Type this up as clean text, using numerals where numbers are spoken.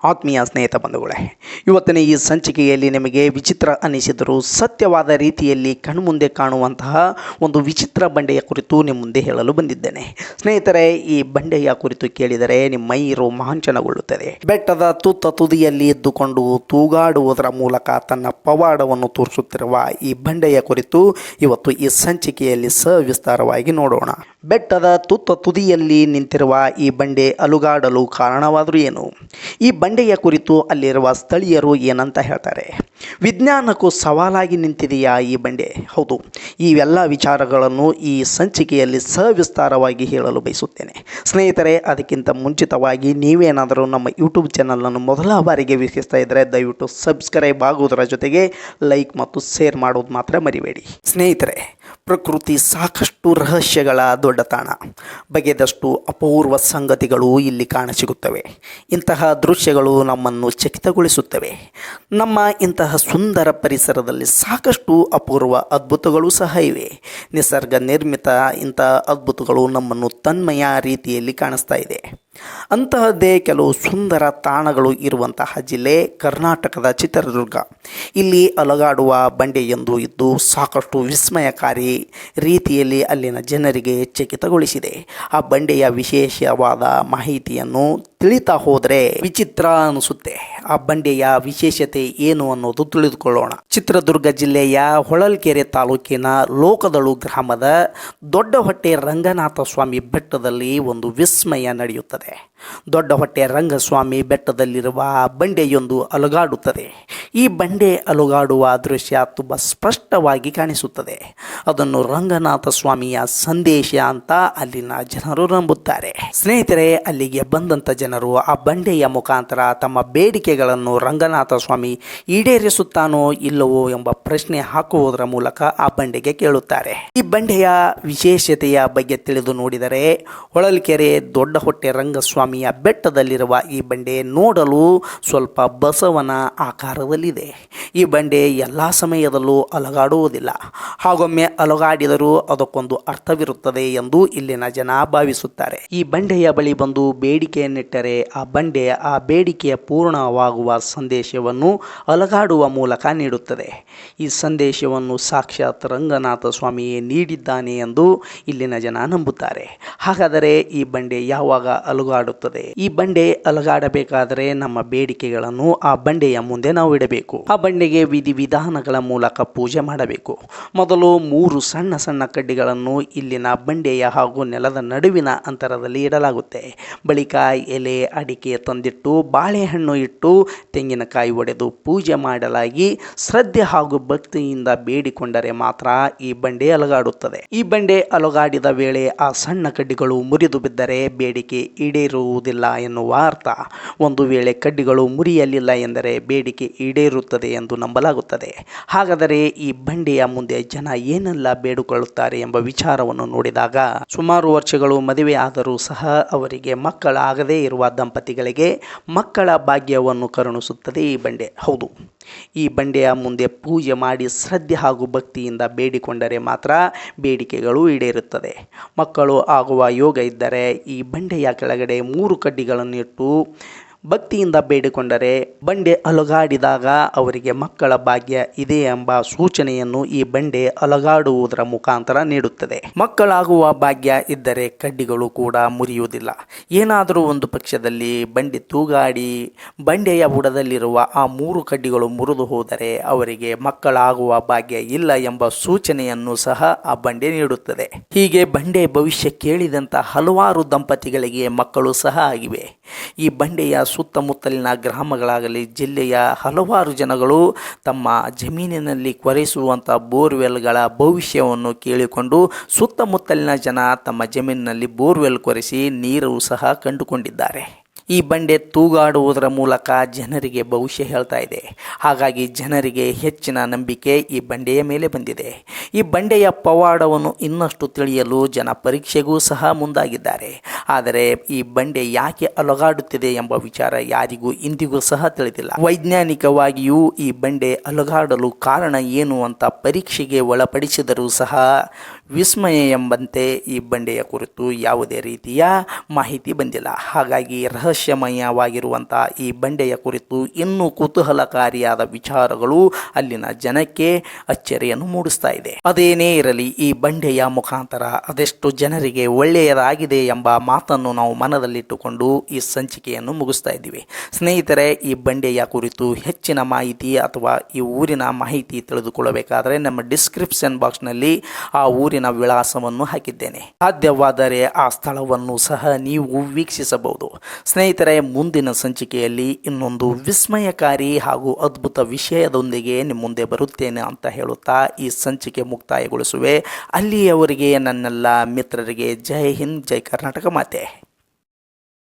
ಆತ್ಮೀಯ ಸ್ನೇಹಿತ ಬಂಧುಗಳೇ, ಇವತ್ತಿನ ಈ ಸಂಚಿಕೆಯಲ್ಲಿ ನಿಮಗೆ ವಿಚಿತ್ರ ಅನಿಸಿದರೂ ಸತ್ಯವಾದ ರೀತಿಯಲ್ಲಿ ಕಣ್ಮುಂದೆ ಕಾಣುವಂತಹ ಒಂದು ವಿಚಿತ್ರ ಬಂಡೆಯ ಕುರಿತು ನಿಮ್ಮ ಮುಂದೆ ಹೇಳಲು ಬಂದಿದ್ದೇನೆ. ಸ್ನೇಹಿತರೆ, ಈ ಬಂಡೆಯ ಕುರಿತು ಕೇಳಿದರೆ ನಿಮ್ಮ ಮೈ ರೋಮಾಂಚನಗೊಳ್ಳುತ್ತದೆ. ಬೆಟ್ಟದ ತುತ್ತ ತುದಿಯಲ್ಲಿ ಎದ್ದುಕೊಂಡು ತೂಗಾಡುವುದರ ಮೂಲಕ ತನ್ನ ಪವಾಡವನ್ನು ತೋರಿಸುತ್ತಿರುವ ಈ ಬಂಡೆಯ ಕುರಿತು ಇವತ್ತು ಈ ಸಂಚಿಕೆಯಲ್ಲಿ ಸವಿಸ್ತಾರವಾಗಿ ನೋಡೋಣ. ಬೆಟ್ಟದ ತುತ್ತ ತುದಿಯಲ್ಲಿ ನಿಂತಿರುವ ಈ ಬಂಡೆ ಅಲುಗಾಡಲು ಕಾರಣವಾದರೂ ಏನು? ಈ ಬಂಡೆಯ ಕುರಿತು ಅಲ್ಲಿರುವ ಸ್ಥಳೀಯರು ಏನಂತ ಹೇಳ್ತಾರೆ? ವಿಜ್ಞಾನಕ್ಕೂ ಸವಾಲಾಗಿ ನಿಂತಿದೆಯಾ ಈ ಬಂಡೆ? ಹೌದು, ಇವೆಲ್ಲ ವಿಚಾರಗಳನ್ನು ಈ ಸಂಚಿಕೆಯಲ್ಲಿ ಸವಿಸ್ತಾರವಾಗಿ ಹೇಳಲು ಬಯಸುತ್ತೇನೆ. ಸ್ನೇಹಿತರೆ, ಅದಕ್ಕಿಂತ ಮುಂಚಿತವಾಗಿ ನೀವೇನಾದರೂ ನಮ್ಮ ಯೂಟ್ಯೂಬ್ ಚಾನಲನ್ನು ಮೊದಲ ಬಾರಿಗೆ ವೀಕ್ಷಿಸ್ತಾ ಇದ್ದರೆ ದಯವಿಟ್ಟು ಸಬ್ಸ್ಕ್ರೈಬ್ ಆಗುವುದರ ಜೊತೆಗೆ ಲೈಕ್ ಮತ್ತು ಶೇರ್ ಮಾಡೋದು ಮಾತ್ರ ಮರಿಬೇಡಿ. ಸ್ನೇಹಿತರೆ, ಪ್ರಕೃತಿ ಸಾಕಷ್ಟು ರಹಸ್ಯಗಳ ದೊಡ್ಡ ತಾಣ. ಬಗೆದಷ್ಟು ಅಪೂರ್ವ ಸಂಗತಿಗಳು ಇಲ್ಲಿ ಕಾಣಸಿಗುತ್ತವೆ. ಇಂತಹ ದೃಶ್ಯಗಳು ನಮ್ಮನ್ನು ಚಕಿತಗೊಳಿಸುತ್ತವೆ. ನಮ್ಮ ಇಂತಹ ಸುಂದರ ಪರಿಸರದಲ್ಲಿ ಸಾಕಷ್ಟು ಅಪೂರ್ವ ಅದ್ಭುತಗಳು ಸಹ ಇವೆ. ನಿಸರ್ಗ ನಿರ್ಮಿತ ಇಂತಹ ಅದ್ಭುತಗಳು ನಮ್ಮನ್ನು ತನ್ಮಯ ರೀತಿಯಲ್ಲಿ ಕಾಣಿಸ್ತಾ ಇದೆ. ಅಂತಹದ್ದೇ ಕೆಲವು ಸುಂದರ ತಾಣಗಳು ಇರುವಂತಹ ಜಿಲ್ಲೆ ಕರ್ನಾಟಕದ ಚಿತ್ರದುರ್ಗ. ಇಲ್ಲಿ ಅಲಗಾಡುವ ಬಂಡೆಯೊಂದು ಇದ್ದು ಸಾಕಷ್ಟು ವಿಸ್ಮಯಕಾರಿ ರೀತಿಯಲ್ಲಿ ಅಲ್ಲಿನ ಜನರಿಗೆ ಚಕಿತಗೊಳಿಸಿದೆ. ಆ ಬಂಡೆಯ ವಿಶೇಷವಾದ ಮಾಹಿತಿಯನ್ನು ತಿಳಿತಾ ಹೋದರೆ ವಿಚಿತ್ರ ಅನಿಸುತ್ತೆ. ಆ ಬಂಡೆಯ ವಿಶೇಷತೆ ಏನು ಅನ್ನೋದು ತಿಳಿದುಕೊಳ್ಳೋಣ. ಚಿತ್ರದುರ್ಗ ಜಿಲ್ಲೆಯ ಹೊಳಲ್ಕೆರೆ ತಾಲೂಕಿನ ಲೋಕದಳು ಗ್ರಾಮದ ದೊಡ್ಡಹೊಟ್ಟೆ ರಂಗನಾಥ ಸ್ವಾಮಿ ಬೆಟ್ಟದಲ್ಲಿ ಒಂದು ವಿಸ್ಮಯ ನಡೆಯುತ್ತದೆ. ದೊಡ್ಡಹೊಟ್ಟೆ ರಂಗಸ್ವಾಮಿ ಬೆಟ್ಟದಲ್ಲಿರುವ ಬಂಡೆಯೊಂದು ಅಲುಗಾಡುತ್ತದೆ. ಈ ಬಂಡೆ ಅಲುಗಾಡುವ ದೃಶ್ಯ ತುಂಬ ಸ್ಪಷ್ಟವಾಗಿ ಕಾಣಿಸುತ್ತದೆ. ಅದನ್ನು ರಂಗನಾಥ ಸ್ವಾಮಿಯ ಸಂದೇಶ ಅಂತ ಅಲ್ಲಿನ ಜನರು ನಂಬುತ್ತಾರೆ. ಸ್ನೇಹಿತರೆ, ಅಲ್ಲಿಗೆ ಬಂದಂಥ ಜನರು ಆ ಬಂಡೆಯ ಮುಖಾಂತರ ತಮ್ಮ ಬೇಡಿಕೆಗಳನ್ನು ರಂಗನಾಥ ಸ್ವಾಮಿ ಈಡೇರಿಸುತ್ತಾನೋ ಇಲ್ಲವೋ ಎಂಬ ಪ್ರಶ್ನೆ ಹಾಕುವುದರ ಮೂಲಕ ಆ ಬಂಡೆಗೆ ಕೇಳುತ್ತಾರೆ. ಈ ಬಂಡೆಯ ವಿಶೇಷತೆಯ ಬಗ್ಗೆ ತಿಳಿದು ನೋಡಿದರೆ ಹೊಳಲ್ಕೆರೆ ದೊಡ್ಡಹೊಟ್ಟೆ ರಂಗಸ್ವಾಮಿಯ ಬೆಟ್ಟದಲ್ಲಿರುವ ಈ ಬಂಡೆ ನೋಡಲು ಸ್ವಲ್ಪ ಬಸವನ ಆಕಾರದಲ್ಲಿದೆ. ಈ ಬಂಡೆ ಎಲ್ಲ ಸಮಯದಲ್ಲೂ ಅಲುಗಾಡುವುದಿಲ್ಲ. ಹಾಗೊಮ್ಮೆ ಅಲುಗಾಡಿದರೂ ಅದಕ್ಕೊಂದು ಅರ್ಥವಿರುತ್ತದೆ ಎಂದು ಇಲ್ಲಿನ ಜನ ಭಾವಿಸುತ್ತಾರೆ. ಈ ಬಂಡೆಯ ಬಳಿ ಬಂದು ಬೇಡಿಕೆಯನ್ನಿಟ್ಟರೆ ಆ ಬೇಡಿಕೆಯ ಪೂರ್ಣವಾಗುವ ಸಂದೇಶವನ್ನು ಅಲುಗಾಡುವ ಮೂಲಕ ನೀಡುತ್ತದೆ. ಈ ಸಂದೇಶವನ್ನು ಸಾಕ್ಷಾತ್ ರಂಗನಾಥ ಸ್ವಾಮಿಯೇ ನೀಡಿದ್ದಾನೆ ಎಂದು ಇಲ್ಲಿನ ಜನ ನಂಬುತ್ತಾರೆ. ಹಾಗಾದರೆ ಈ ಬಂಡೆ ಯಾವಾಗ ಅಲುಗಾಡುತ್ತದೆ? ಈ ಬಂಡೆ ಅಲುಗಾಡಬೇಕಾದರೆ ನಮ್ಮ ಬೇಡಿಕೆಗಳನ್ನು ಆ ಬಂಡೆಯ ಮುಂದೆ ನಾವು ಇಡಬೇಕು. ಆ ಬಂಡೆಗೆ ವಿಧಿವಿಧಾನಗಳ ಮೂಲಕ ಪೂಜೆ ಮಾಡಬೇಕು. ಮೊದಲು 3 ಸಣ್ಣ ಸಣ್ಣ ಕಡ್ಡಿಗಳನ್ನು ಇಲ್ಲಿನ ಬಂಡೆಯ ಹಾಗೂ ನೆಲದ ನಡುವಿನ ಅಂತರದಲ್ಲಿ ಇಡಲಾಗುತ್ತೆ. ಬಳಿಕ ಎಲೆ ಅಡಿಕೆ ತಂದಿಟ್ಟು ಬಾಳೆಹಣ್ಣು ಇಟ್ಟು ತೆಂಗಿನಕಾಯಿ ಒಡೆದು ಪೂಜೆ ಮಾಡಲಾಗಿ ಶ್ರದ್ಧೆ ಹಾಗೂ ಭಕ್ತಿಯಿಂದ ಬೇಡಿಕೊಂಡರೆ ಮಾತ್ರ ಈ ಬಂಡೆ ಅಲುಗಾಡುತ್ತದೆ. ಈ ಬಂಡೆ ಅಲುಗಾಡಿದ ವೇಳೆ ಆ ಸಣ್ಣ ಕಡ್ಡಿಗಳು ಮುರಿದು ಬಿದ್ದರೆ ಬೇಡಿಕೆ ಈಡೇರುವುದಿಲ್ಲ ಎನ್ನುವ ಅರ್ಥ. ಒಂದು ವೇಳೆ ಕಡ್ಡಿಗಳು ಮುರಿಯಲಿಲ್ಲ ಎಂದರೆ ಬೇಡಿಕೆ ಈಡೇರುತ್ತದೆ ಎಂದು ನಂಬಲಾಗುತ್ತದೆ. ಹಾಗಾದರೆ ಈ ಬಂಡೆಯ ಮುಂದೆ ಜನ ಏನೆಲ್ಲ ಬೇಡಿಕೊಳ್ಳುತ್ತಾರೆ ಎಂಬ ವಿಚಾರವನ್ನು ನೋಡಿದಾಗ ಸುಮಾರು ವರ್ಷಗಳು ಮದುವೆ ಆದರೂ ಸಹ ಅವರಿಗೆ ಮಕ್ಕಳಾಗದೇ ಇರುವ ದಂಪತಿಗಳಿಗೆ ಮಕ್ಕಳ ಭಾಗ್ಯವನ್ನು ಕರುಣಿಸುತ್ತದೆ ಈ ಬಂಡೆ. ಹೌದು, ಈ ಬಂಡೆಯ ಮುಂದೆ ಪೂಜೆ ಮಾಡಿ ಶ್ರದ್ಧೆ ಹಾಗೂ ಭಕ್ತಿಯಿಂದ ಬೇಡಿಕೊಂಡರೆ ಮಾತ್ರ ಬೇಡಿಕೆಗಳು ಈಡೇರುತ್ತದೆ. ಮಕ್ಕಳು ಆಗುವ ಯೋಗ ಇದ್ದರೆ ಈ ಬಂಡೆಯ ಕೆಳಗಡೆ 3 ಕಡ್ಡಿಗಳನ್ನು ಇಟ್ಟು ಭಕ್ತಿಯಿಂದ ಬೇಡಿಕೊಂಡರೆ ಬಂಡೆ ಅಲುಗಾಡಿದಾಗ ಅವರಿಗೆ ಮಕ್ಕಳ ಭಾಗ್ಯ ಇದೆ ಎಂಬ ಸೂಚನೆಯನ್ನು ಈ ಬಂಡೆ ಅಲುಗಾಡುವುದರ ಮುಖಾಂತರ ನೀಡುತ್ತದೆ. ಮಕ್ಕಳಾಗುವ ಭಾಗ್ಯ ಇದ್ದರೆ ಕಡ್ಡಿಗಳು ಕೂಡ ಮುರಿಯುವುದಿಲ್ಲ. ಏನಾದರೂ ಒಂದು ಪಕ್ಷದಲ್ಲಿ ಬಂಡೆ ತೂಗಾಡಿ ಬಂಡೆಯ ಬುಡದಲ್ಲಿರುವ ಆ 3 ಕಡ್ಡಿಗಳು ಮುರಿದು ಹೋದರೆ ಅವರಿಗೆ ಮಕ್ಕಳಾಗುವ ಭಾಗ್ಯ ಇಲ್ಲ ಎಂಬ ಸೂಚನೆಯನ್ನು ಸಹ ಆ ಬಂಡೆ ನೀಡುತ್ತದೆ. ಹೀಗೆ ಬಂಡೆ ಭವಿಷ್ಯ ಕೇಳಿದಂಥ ಹಲವಾರು ದಂಪತಿಗಳಿಗೆ ಮಕ್ಕಳು ಸಹ ಆಗಿವೆ. ಈ ಬಂಡೆಯ ಸುತ್ತಮುತ್ತಲಿನ ಗ್ರಾಮಗಳಾಗಲಿ ಜಿಲ್ಲೆಯ ಹಲವಾರು ಜನಗಳು ತಮ್ಮ ಜಮೀನಿನಲ್ಲಿ ಕೊರೆಸುವಂಥ ಬೋರ್ವೆಲ್ಗಳ ಭವಿಷ್ಯವನ್ನು ಕೇಳಿಕೊಂಡು ಸುತ್ತಮುತ್ತಲಿನ ಜನ ತಮ್ಮ ಜಮೀನಿನಲ್ಲಿ ಬೋರ್ವೆಲ್ ಕೊರೆಸಿ ನೀರು ಸಹ ಕಂಡುಕೊಂಡಿದ್ದಾರೆ. ಈ ಬಂಡೆ ತೂಗಾಡುವುದರ ಮೂಲಕ ಜನರಿಗೆ ಭವಿಷ್ಯ ಹೇಳ್ತಾ ಇದೆ. ಹಾಗಾಗಿ ಜನರಿಗೆ ಹೆಚ್ಚಿನ ನಂಬಿಕೆ ಈ ಬಂಡೆಯ ಮೇಲೆ ಬಂದಿದೆ. ಈ ಬಂಡೆಯ ಪವಾಡವನ್ನು ಇನ್ನಷ್ಟು ತಿಳಿಯಲು ಜನ ಪರೀಕ್ಷೆಗೂ ಸಹ ಮುಂದಾಗಿದ್ದಾರೆ. ಆದರೆ ಈ ಬಂಡೆ ಯಾಕೆ ಅಲುಗಾಡುತ್ತಿದೆ ಎಂಬ ವಿಚಾರ ಯಾರಿಗೂ ಇಂದಿಗೂ ಸಹ ತಿಳಿದಿಲ್ಲ. ವೈಜ್ಞಾನಿಕವಾಗಿಯೂ ಈ ಬಂಡೆ ಅಲುಗಾಡಲು ಕಾರಣ ಏನು ಅಂತ ಪರೀಕ್ಷೆಗೆ ಒಳಪಡಿಸಿದರೂ ಸಹ ವಿಸ್ಮಯ ಎಂಬಂತೆ ಈ ಬಂಡೆಯ ಕುರಿತು ಯಾವುದೇ ರೀತಿಯ ಮಾಹಿತಿ ಬಂದಿಲ್ಲ. ಹಾಗಾಗಿ ರಹಸ್ಯಮಯವಾಗಿರುವಂಥ ಈ ಬಂಡೆಯ ಕುರಿತು ಇನ್ನೂ ಕುತೂಹಲಕಾರಿಯಾದ ವಿಚಾರಗಳು ಅಲ್ಲಿನ ಜನಕ್ಕೆ ಅಚ್ಚರಿಯನ್ನು ಮೂಡಿಸ್ತಾ ಇದೆ. ಅದೇನೇ ಇರಲಿ, ಈ ಬಂಡೆಯ ಮುಖಾಂತರ ಅದೆಷ್ಟು ಜನರಿಗೆ ಒಳ್ಳೆಯದಾಗಿದೆ ಎಂಬ ಮಾತನ್ನು ನಾವು ಮನದಲ್ಲಿಟ್ಟುಕೊಂಡು ಈ ಸಂಚಿಕೆಯನ್ನು ಮುಗಿಸ್ತಾ ಇದ್ದೀವಿ. ಸ್ನೇಹಿತರೆ, ಈ ಬಂಡೆಯ ಕುರಿತು ಹೆಚ್ಚಿನ ಮಾಹಿತಿ ಅಥವಾ ಈ ಊರಿನ ಮಾಹಿತಿ ತಿಳಿದುಕೊಳ್ಳಬೇಕಾದರೆ ನಮ್ಮ ಡಿಸ್ಕ್ರಿಪ್ಷನ್ ಬಾಕ್ಸ್ನಲ್ಲಿ ಆ ಊರಿನ ವಿಳಾಸವನ್ನು ಹಾಕಿದ್ದೇನೆ. ಸಾಧ್ಯವಾದರೆ ಆ ಸ್ಥಳವನ್ನು ಸಹ ನೀವು ವೀಕ್ಷಿಸಬಹುದು. ಸ್ನೇಹಿತರೆ, ಮುಂದಿನ ಸಂಚಿಕೆಯಲ್ಲಿ ಇನ್ನೊಂದು ವಿಸ್ಮಯಕಾರಿ ಹಾಗೂ ಅದ್ಭುತ ವಿಷಯದೊಂದಿಗೆ ನಿಮ್ಮ ಮುಂದೆ ಬರುತ್ತೇನೆ ಅಂತ ಹೇಳುತ್ತಾ ಈ ಸಂಚಿಕೆ ಮುಕ್ತಾಯಗೊಳಿಸುವೆ. ಅಲ್ಲಿಯವರೆಗೆ ನನ್ನೆಲ್ಲ ಮಿತ್ರರಿಗೆ ಜೈ ಹಿಂದ್, ಜೈ ಕರ್ನಾಟಕ ಮಾತೆ.